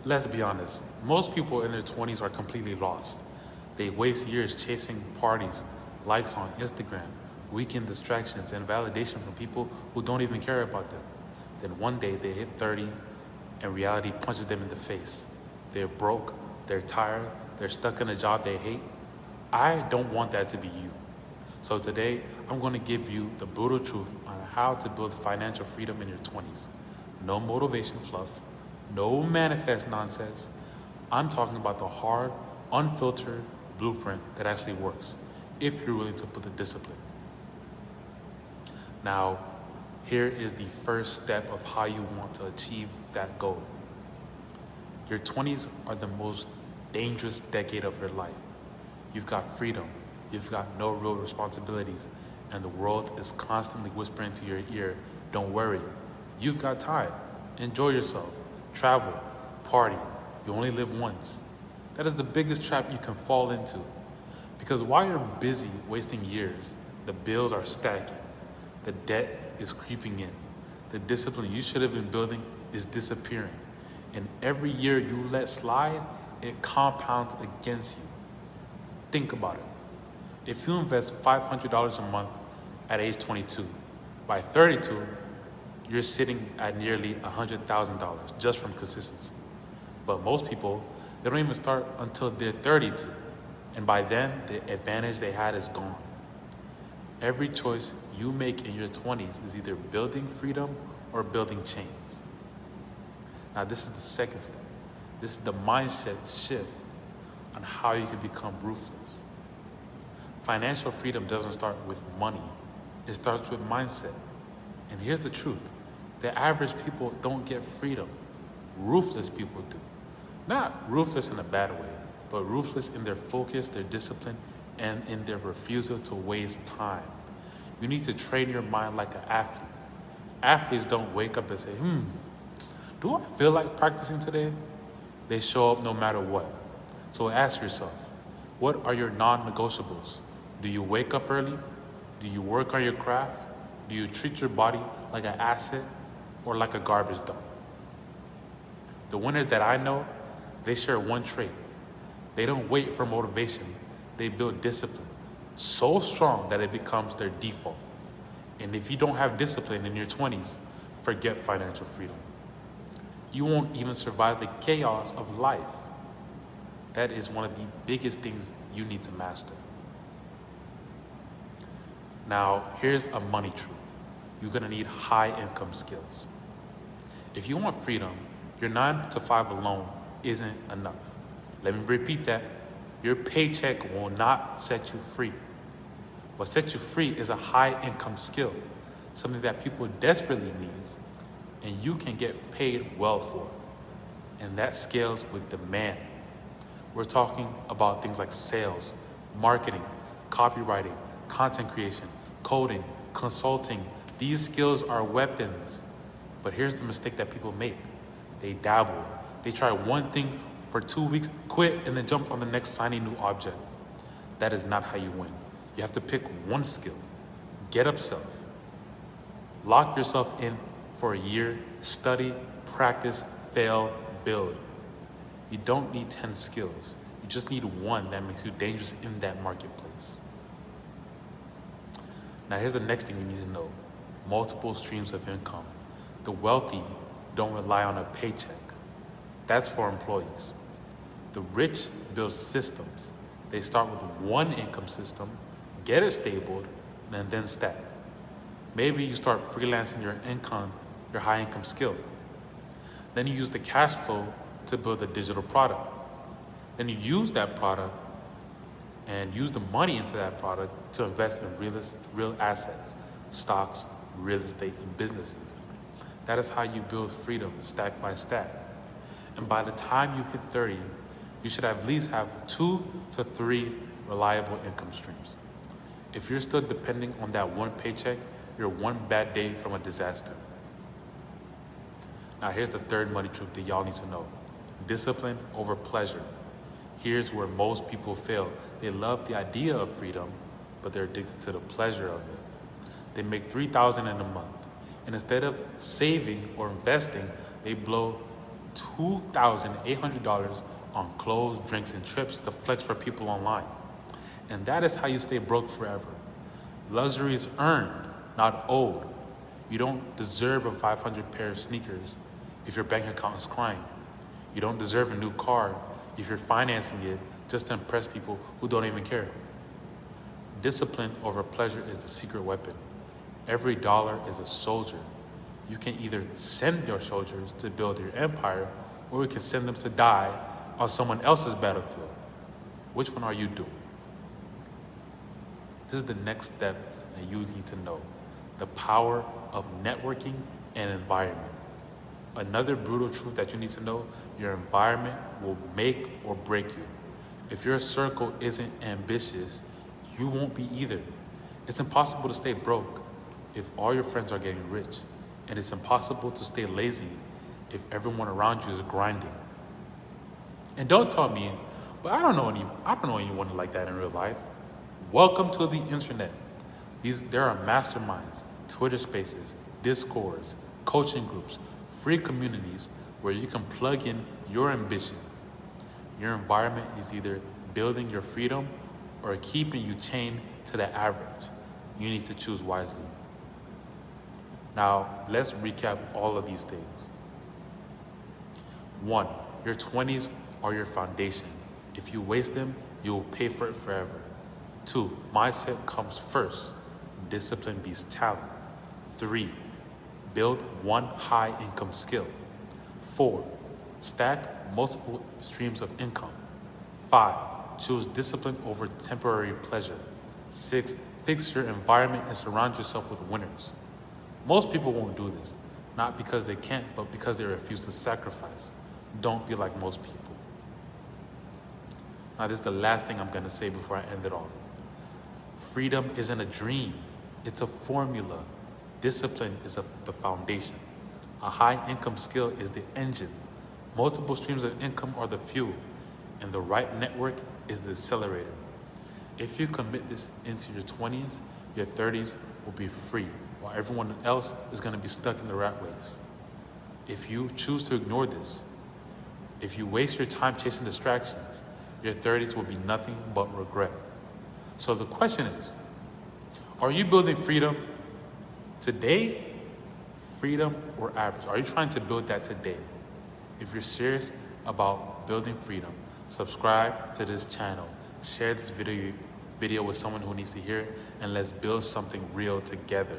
Let's be honest, most people in their 20s are completely lost. They waste years chasing parties, likes on Instagram, weekend distractions, and validation from people who don't even care about them. Then one day they hit 30 and reality punches them in the face. They're broke, they're tired, they're stuck in a job they hate. I don't want that to be you. So today, I'm going to give you the brutal truth on how to build financial freedom in your 20s. No motivation fluff, no manifest nonsense. I'm talking about the hard, unfiltered blueprint that actually works if you're willing to put the discipline. Now, here is the first step of how you want to achieve that goal. Your 20s are the most dangerous decade of your life. You've got freedom, you've got no real responsibilities, and the world is constantly whispering to your ear, don't worry, you've got time, enjoy yourself, travel, party, you only live once. That is the biggest trap you can fall into. Because while you're busy wasting years, the bills are stacking, the debt is creeping in, the discipline you should have been building is disappearing, and every year you let slide, it compounds against you. Think about it. If you invest $500 a month at age 22, by 32, you're sitting at nearly $100,000 just from consistency. But most people, they don't even start until they're 32. And by then, the advantage they had is gone. Every choice you make in your 20s is either building freedom or building chains. Now, this is the second step. This is the mindset shift on how you can become ruthless. Financial freedom doesn't start with money. It starts with mindset. And here's the truth. The average people don't get freedom. Ruthless people do. Not ruthless in a bad way, but ruthless in their focus, their discipline, and in their refusal to waste time. You need to train your mind like an athlete. Athletes don't wake up and say, do I feel like practicing today? They show up no matter what. So ask yourself, what are your non-negotiables? Do you wake up early? Do you work on your craft? Do you treat your body like an asset or like a garbage dump? The winners that I know, they share one trait. They don't wait for motivation. They build discipline so strong that it becomes their default. And if you don't have discipline in your 20s, forget financial freedom. You won't even survive the chaos of life. That is one of the biggest things you need to master. Now, here's a money truth. You're gonna need high income skills. If you want freedom, your 9 to 5 alone isn't enough. Let me repeat that. Your paycheck will not set you free. What sets you free is a high income skill, something that people desperately need, and you can get paid well for. And that scales with demand. We're talking about things like sales, marketing, copywriting, content creation, coding, consulting. These skills are weapons. But here's the mistake that people make. They dabble. They try one thing for 2 weeks, quit, and then jump on the next shiny new object. That is not how you win. You have to pick one skill. Get obsessed. Lock yourself in for a year. Study, practice, fail, build. You don't need 10 skills. You just need one that makes you dangerous in that marketplace. Now here's the next thing you need to know. Multiple streams of income. The wealthy don't rely on a paycheck. That's for employees. The rich build systems. They start with one income system, get it stabled, and then stack. Maybe you start freelancing your income, your high income skill. Then you use the cash flow to build a digital product. Then you use that product and use the money into that product to invest in real assets, stocks, real estate, and businesses. That is how you build freedom, stack by stack. And by the time you hit 30, you should at least have 2 to 3 reliable income streams. If you're still depending on that one paycheck, you're one bad day from a disaster. Now here's the third money truth that y'all need to know. Discipline over pleasure. Here's where most people fail. They love the idea of freedom, but they're addicted to the pleasure of it. They make $3,000 in a month, and instead of saving or investing, they blow $2,800 on clothes, drinks, and trips to flex for people online. And that is how you stay broke forever. Luxury is earned, not owed. You don't deserve a 500 pair of sneakers if your bank account is crying. You don't deserve a new car if you're financing it just to impress people who don't even care. Discipline over pleasure is the secret weapon. Every dollar is a soldier. You can either send your soldiers to build your empire, or you can send them to die on someone else's battlefield. Which one are you doing? This is the next step that you need to know. The power of networking and environment. Another brutal truth that you need to know, your environment will make or break you. If your circle isn't ambitious, you won't be either. It's impossible to stay broke if all your friends are getting rich. And it's impossible to stay lazy if everyone around you is grinding. And don't tell me, but I don't know anyone like that in real life. Welcome to the internet. There are masterminds, Twitter spaces, Discords, coaching groups, free communities where you can plug in your ambition. Your environment is either building your freedom or keeping you chained to the average. You need to choose wisely. Now, let's recap all of these things. 1, your 20s are your foundation. If you waste them, you will pay for it forever. 2, mindset comes first. Discipline beats talent. 3, build one high income skill. 4, stack multiple streams of income. 5, choose discipline over temporary pleasure. 6, fix your environment and surround yourself with winners. Most people won't do this, not because they can't, but because they refuse to sacrifice. Don't be like most people. Now, this is the last thing I'm going to say before I end it off. Freedom isn't a dream, it's a formula. Discipline is the foundation. A high income skill is the engine. Multiple streams of income are the fuel, and the right network is the accelerator. If you commit this into your 20s, your 30s will be free, while everyone else is going to be stuck in the rat race. If you choose to ignore this, if you waste your time chasing distractions, your 30s will be nothing but regret. So the question is, are you building freedom today? Freedom or average? Are you trying to build that today? If you're serious about building freedom, subscribe to this channel, share this video with someone who needs to hear it, and let's build something real together.